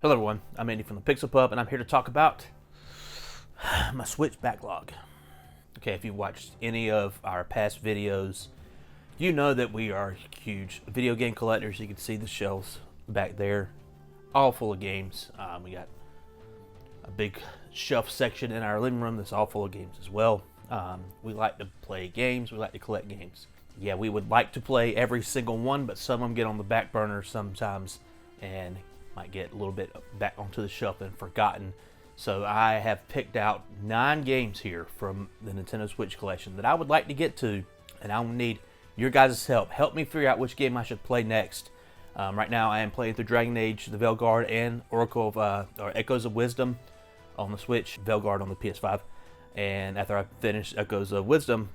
Hello everyone, I'm Andy from the Pixel Pub, and I'm here to talk about my Switch backlog. Okay, if you've watched any of our past videos, you know that we are huge video game collectors. You can see the shelves back there, all full of games. We got a big shelf section in our living room that's all full of games as well. We like to play games, we like to collect games. Yeah, we would like to play every single one, but some of them get on the back burner sometimes and might get a little bit back onto the shelf and forgotten. So I have picked out 9 games here from the Nintendo Switch collection that I would like to get to, and I will need your guys' help. Help me figure out which game I should play next. Right now I am playing through Dragon Age, the Veilguard, and Oracle of, or Echoes of Wisdom on the Switch, Veilguard on the PS5. And after I finish Echoes of Wisdom,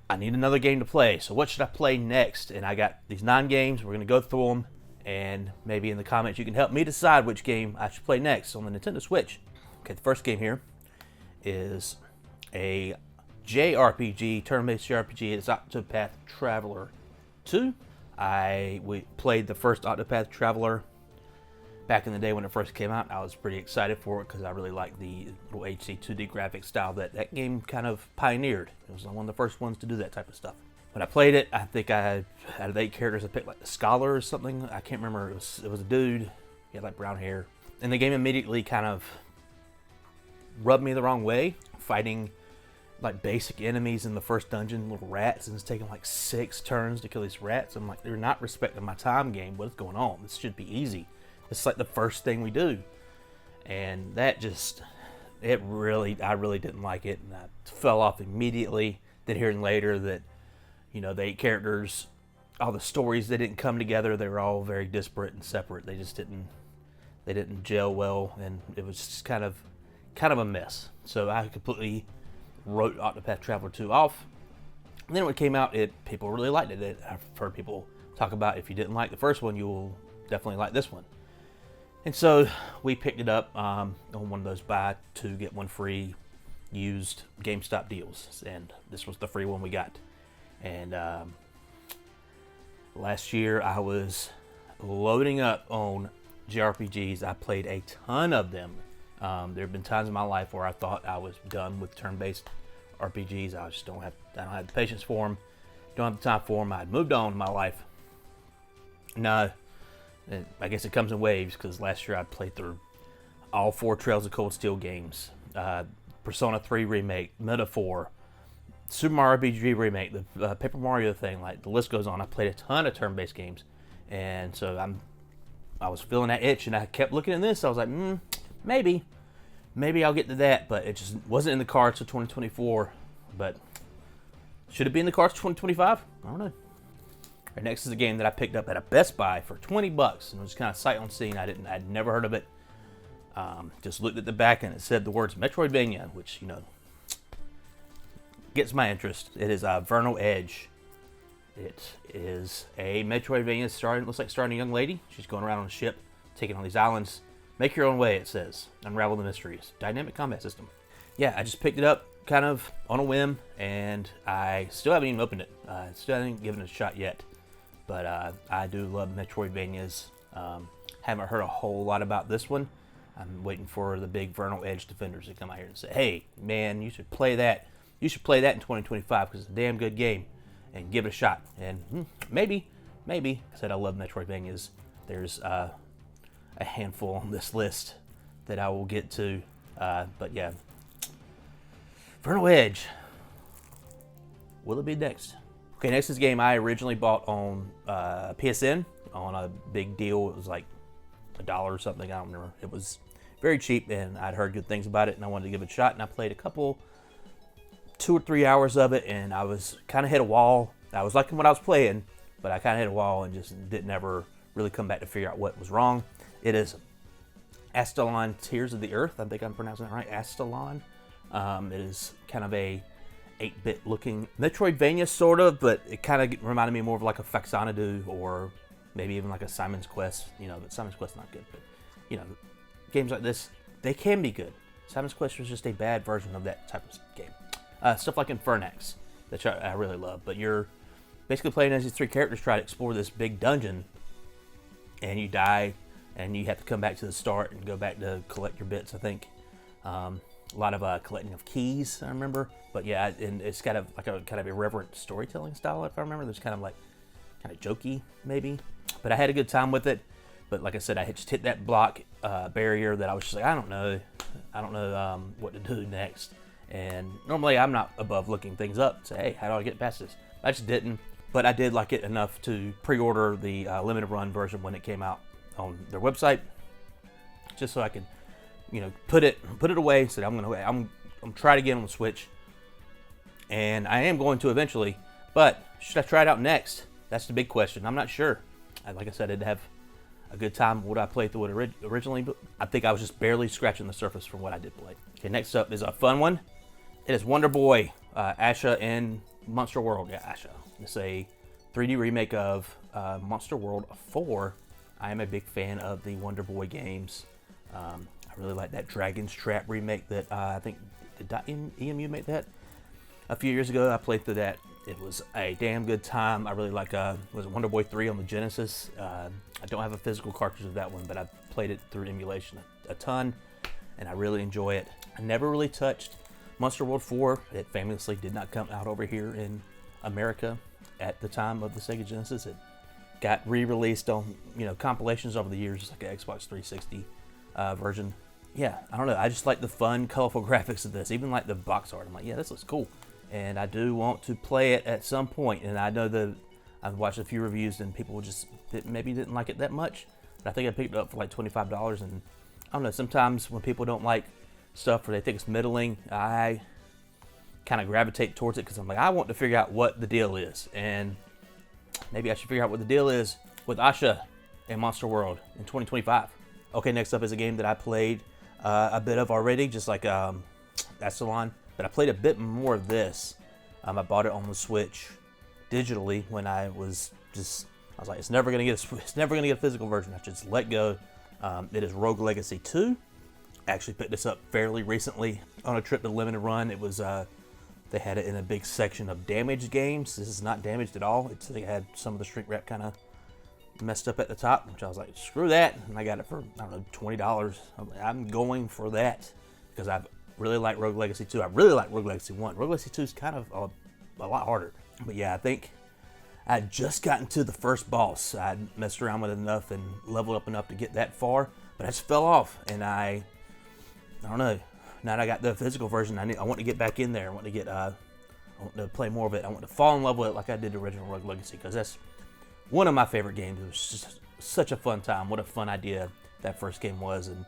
I need another game to play. So what should I play next? And I got these 9 games. We're going to go through them. And maybe in the comments you can help me decide which game I should play next on the Nintendo Switch. Okay, the first game here is a JRPG, turn-based JRPG. It's Octopath Traveler 2. We played the first Octopath Traveler back in the day when it first came out. I was pretty excited for it because I really like the little HC 2D graphic style that game kind of pioneered. It was one of the first ones to do that type of stuff. When I played it, I think out of 8 characters, I picked like the Scholar or something. I can't remember. It was a dude. He had like brown hair. And the game immediately kind of rubbed me the wrong way. Fighting like basic enemies in the first dungeon, little rats, and it's taking like 6 turns to kill these rats. I'm like, they're not respecting my time game. What is going on? This should be easy. It's like the first thing we do. And that just, I really didn't like it. And I fell off immediately. Then hearing later that, you know, the 8 characters, all the stories, they didn't come together. They were all very disparate and separate. They just didn't gel well, and it was just kind of a mess. So I completely wrote Octopath Traveler 2 off. And then when it came out, people really liked it. I've heard people talk about, if you didn't like the first one, you will definitely like this one. And so we picked it up on one of those buy 2 get 1 free used GameStop deals, and this was the free one we got. And last year I was loading up on JRPGs. I played a ton of them. There have been times in my life where I thought I was done with turn-based RPGs. I don't have the patience for them. Don't have the time for them. I'd moved on in my life. No, I guess it comes in waves, because last year I played through all 4 Trails of Cold Steel games. Persona 3 Remake, Metaphor, Super Mario RPG Remake, the Paper Mario thing, like the list goes on. I played a ton of turn-based games, and so I was feeling that itch, and I kept looking at this. I was like, maybe I'll get to that, but it just wasn't in the cards for 2024. But should it be in the cards for 2025? I don't know. Right, next is a game that I picked up at a Best Buy for $20, and it was kind of sight unseen. I'd never heard of it. Just looked at the back, and it said the words Metroidvania, which, you know, gets my interest. It is Vernal Edge. It is a Metroidvania looks like starring a young lady. She's going around on a ship, taking on these islands. Make your own way, it says. Unravel the mysteries. Dynamic combat system. Yeah, I just picked it up kind of on a whim, and I still haven't even opened it. Still haven't given it a shot yet. But I do love Metroidvanias. Haven't heard a whole lot about this one. I'm waiting for the big Vernal Edge defenders to come out here and say, hey, man, you should play that. You should play that in 2025 because it's a damn good game, and give it a shot. And maybe, I said I love Metroidvanias. There's a handful on this list that I will get to. But yeah, Vernal Edge. Will it be next? Okay, next is a game I originally bought on PSN on a big deal. It was like $1 or something. I don't remember. It was very cheap, and I'd heard good things about it, and I wanted to give it a shot. And I played a couple, 2 or 3 hours of it, and I was kind of hit a wall. I was liking what I was playing, but I kind of hit a wall and just didn't ever really come back to figure out what was wrong. It is Astalon Tears of the Earth. I think I'm pronouncing that right. Astalon. It is kind of a 8-bit looking Metroidvania, sort of, but it kind of reminded me more of like a Faxanadu, or maybe even like a Simon's Quest. You know, but Simon's Quest not good, but you know, games like this, they can be good. Simon's Quest was just a bad version of that type of game. Stuff like Infernax, that I really love. But you're basically playing as these 3 characters try to explore this big dungeon, and you die and you have to come back to the start and go back to collect your bits, I think. A lot of collecting of keys, I remember. But yeah, and it's kind of like a kind of irreverent storytelling style, if I remember. There's kind of jokey, maybe. But I had a good time with it. But like I said, I had just hit that block barrier that I was just like, I don't know what to do next. And normally I'm not above looking things up and say, hey, how do I get past this? I just didn't. But I did like it enough to pre-order the limited run version when it came out on their website, just so I could, put it away. Said I'm try it again on the Switch, and I am going to eventually. But should I try it out next? That's the big question. I'm not sure. Like I said, I did have a good time. Would I play through it originally? But I think I was just barely scratching the surface from what I did play. Okay, next up is a fun one. It is Wonder Boy, Asha in Monster World. Yeah, Asha. It's a 3D remake of Monster World 4. I am a big fan of the Wonder Boy games. I really like that Dragon's Trap remake that I think, did EMU make that? A few years ago, I played through that. It was a damn good time. I really like, was it Wonder Boy 3 on the Genesis? I don't have a physical cartridge of that one, but I've played it through emulation a ton, and I really enjoy it. I never really touched Monster World 4. It famously did not come out over here in America at the time of the Sega Genesis. It got re-released on compilations over the years, like an Xbox 360 version. Yeah, I don't know. I just like the fun, colorful graphics of this. Even like the box art. I'm like, yeah, this looks cool. And I do want to play it at some point. And I know I've watched a few reviews and people just maybe didn't like it that much. But I think I picked it up for like $25. And I don't know, sometimes when people don't like stuff or they think it's middling, I kind of gravitate towards it because I'm like, I want to figure out what the deal is. And maybe I should figure out what the deal is with Asha and Monster World in 2025. Okay, next up is a game that I played a bit of already, just like Astalon. But I played a bit more of this. I bought it on the Switch digitally when I was like, it's never gonna get a physical version. I should just let go. It is Rogue Legacy 2. I actually picked this up fairly recently on a trip to Limited Run. It was they had it in a big section of damaged games. This is not damaged at all. They had some of the shrink wrap kind of messed up at the top, which I was like, screw that. And I got it for, I don't know, $20. I'm going for that because I've really like Rogue Legacy 2. I really like Rogue Legacy 1. Rogue Legacy 2 is kind of a lot harder. But yeah, I think I had just gotten to the first boss. I messed around with it enough and leveled up enough to get that far, but I just fell off. And I don't know. Now that I got the physical version, I want to get back in there. I want to play more of it. I want to fall in love with it like I did the original Rogue Legacy, because that's one of my favorite games. It was just such a fun time. What a fun idea that first game was, and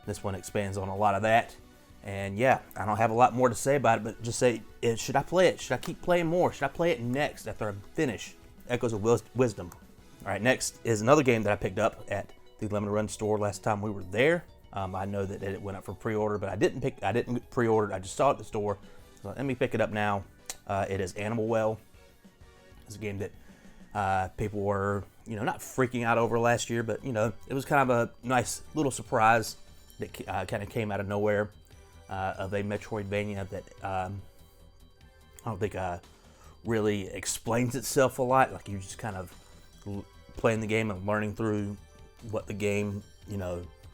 this one expands on a lot of that. And yeah, I don't have a lot more to say about it, but just say, should I play it? Should I keep playing more? Should I play it next after I finish Echoes of Wisdom? All right, next is another game that I picked up at the Limited Run store last time we were there. I know that it went up for pre-order, but I didn't pre-order. I just saw it at the store. So let me pick it up now. It is Animal Well. It's a game that people were, not freaking out over last year, but it was kind of a nice little surprise that kind of came out of nowhere. Of a Metroidvania that I don't think really explains itself a lot. Like, you just kind of playing the game and learning through what the game,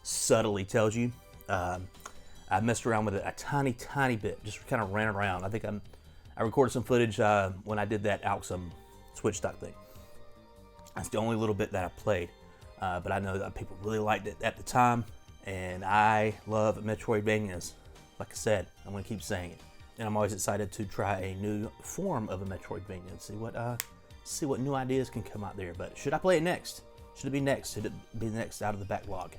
subtly tells you. I messed around with it a tiny bit, just kind of ran around. I think I recorded some footage when I did that Alxum Switch stock thing. That's the only little bit that I played, but I know that people really liked it at the time, and I love Metroidvanias. Like I said, I'm going to keep saying it. And I'm always excited to try a new form of a Metroidvania and see what new ideas can come out there. But should I play it next? Should it be next? Should it be next out of the backlog?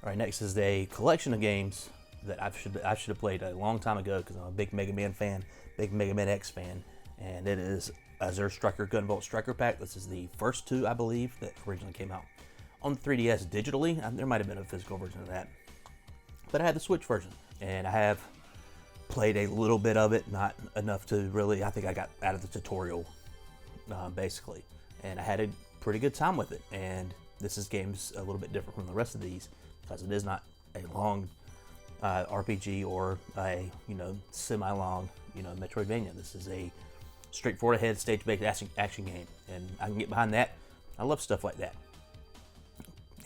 All right, next is a collection of games that I should have played a long time ago because I'm a big Mega Man fan, big Mega Man X fan. And it is Azure Striker Gunvolt Striker Pack. This is the first two, I believe, that originally came out on the 3DS digitally. There might have been a physical version of that. But I had the Switch version. And I have played a little bit of it, not enough to really, I think I got out of the tutorial, basically. And I had a pretty good time with it. And this game's a little bit different from the rest of these, because it is not a long RPG or a, semi-long, Metroidvania. This is a straightforward ahead stage-based action game. And I can get behind that. I love stuff like that.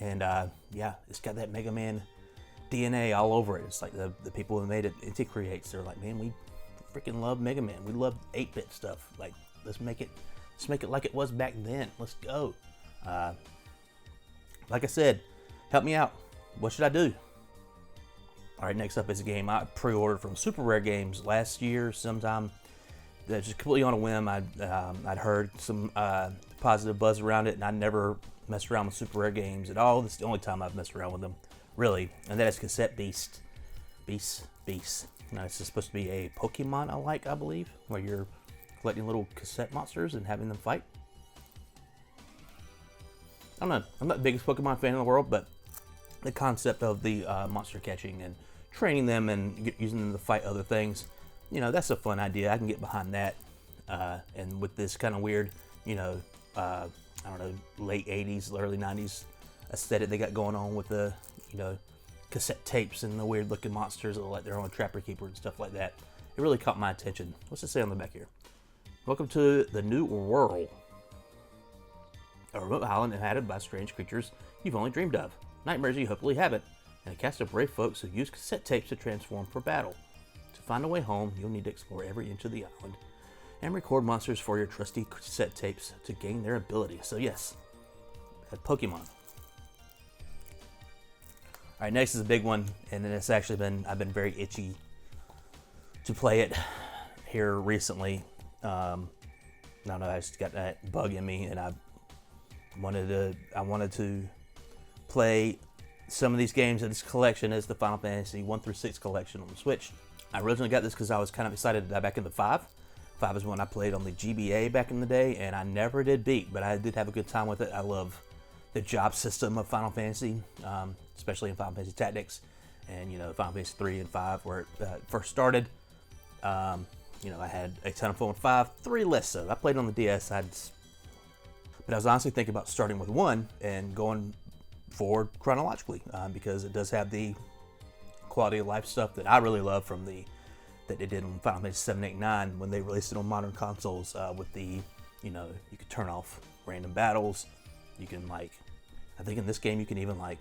And yeah, it's got that Mega Man DNA all over it. It's like the people who made it, Inti Creates, they're like, man, we freaking love Mega Man. We love 8-bit stuff. Like, let's make it like it was back then. Let's go. Like I said, help me out. What should I do? All right, next up is a game I pre-ordered from Super Rare Games last year sometime. Just completely on a whim. I'd heard some positive buzz around it, and I never messed around with Super Rare Games at all. This is the only time I've messed around with them, really. And that is Cassette Beasts. Beasts. Now, it's supposed to be a Pokemon I believe, where you're collecting little cassette monsters and having them fight. I don't know. I'm not the biggest Pokemon fan in the world, but the concept of the monster catching and training them and using them to fight other things, you know, that's a fun idea. I can get behind that. And with this kind of weird, you know, I don't know, late 80s, early 90s aesthetic they got going on with the, you know, cassette tapes and the weird looking monsters that look like their own Trapper Keeper and stuff like that. It really caught my attention. What's it say on the back here? Welcome to the new world. A remote island inhabited by strange creatures you've only dreamed of. Nightmares you hopefully haven't. And a cast of brave folks who use cassette tapes to transform for battle. To find a way home, you'll need to explore every inch of the island and record monsters for your trusty cassette tapes to gain their abilities. So yes, Pokemon. All right, next is a big one, and then it's actually I've been very itchy to play it here recently. I don't know, I just got that bug in me, and I wanted to play some of these games in this collection as the Final Fantasy 1 through 6 collection on the Switch. I originally got this because I was kind of excited to dive back into 5. 5 is one I played on the GBA back in the day, and I never did beat, but I did have a good time with it. I love the job system of Final Fantasy, especially in Final Fantasy Tactics, and you know, Final Fantasy 3 and 5 where it first started. You know, I had a ton of fun with 5, 3 less so. I played on the DS, but I was honestly thinking about starting with 1 and going forward chronologically, because it does have the quality of life stuff that I really love from that they did on Final Fantasy 7, 8, 9 when they released it on modern consoles, with the, you know, you could turn off random battles. You can, like, I think in this game you can even, like,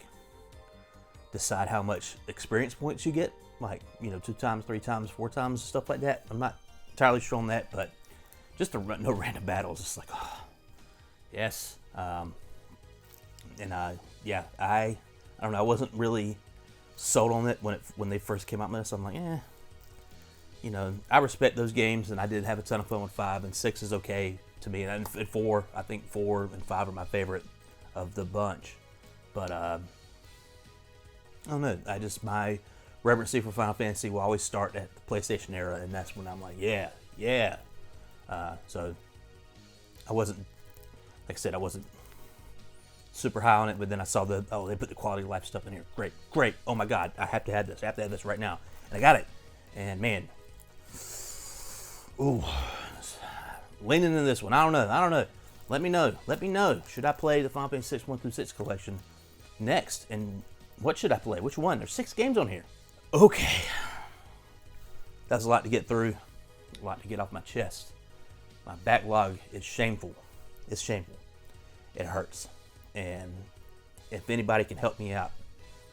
decide how much experience points you get, like, you know, 2 times, 3 times, 4 times, stuff like that. I'm not entirely sure on that, but just no random battles. It's like, oh, yes. Yeah, I don't know. I wasn't really sold on it when they first came out with this. I'm like, you know, I respect those games, and I did have a ton of fun with 5, and 6 is okay to me. And 4, I think 4 and 5 are my favorite of the bunch. But I don't know. My reverency for Final Fantasy will always start at the PlayStation era, and that's when I'm like, yeah. So I wasn't, like I said, I wasn't super high on it, but then I saw they put the quality of life stuff in here. Great. Oh my God, I have to have this. I have to have this right now. And I got it. And man, ooh, leaning into this one. I don't know. Let me know. Should I play the Final Fantasy 6 1 through 6 collection next? And what should I play? Which one? There's 6 games on here. Okay. That's a lot to get through. A lot to get off my chest. My backlog is shameful. It's shameful. It hurts. And if anybody can help me out,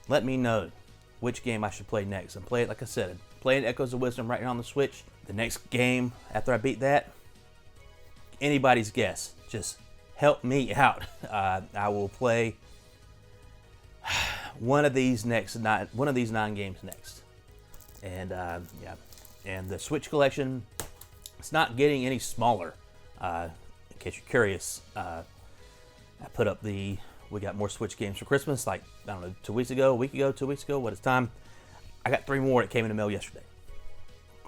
let me know which game I should play next. And play it, like I said, playing Echoes of Wisdom right here on the Switch. The next game after I beat that, anybody's guess. Just help me out. I will play one of these 9 games next. And yeah, and the Switch collection, it's not getting any smaller. In case you're curious, I put up we got more Switch games for Christmas, like, I don't know, 2 weeks ago, a week ago, 2 weeks ago, what is time? I got 3 more that came in the mail yesterday.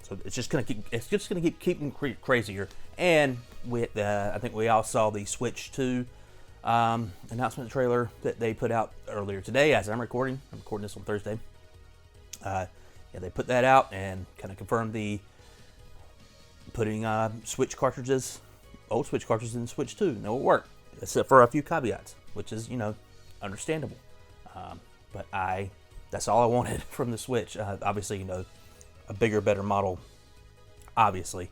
So it's just gonna keep keeping crazier. And with I think we all saw the Switch 2 announcement trailer that they put out earlier today as I'm recording. I'm recording this on Thursday. Yeah, they put that out and kind of confirmed putting Switch cartridges, old Switch cartridges in Switch 2. No, it worked, except for a few caveats, which is, you know, understandable. But that's all I wanted from the Switch. Obviously, you know, a bigger, better model, obviously.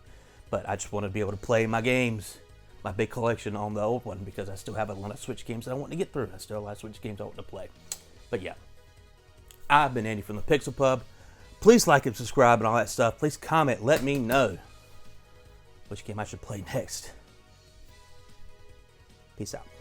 But I just want to be able to play my games my big collection on the old one because I still have a lot of Switch games that I want to get through. I still have a lot of Switch games I want to play. But yeah, I've been Andy from the Pixel Pub. Please like and subscribe and all that stuff. Please comment. Let me know which game I should play next. Peace out.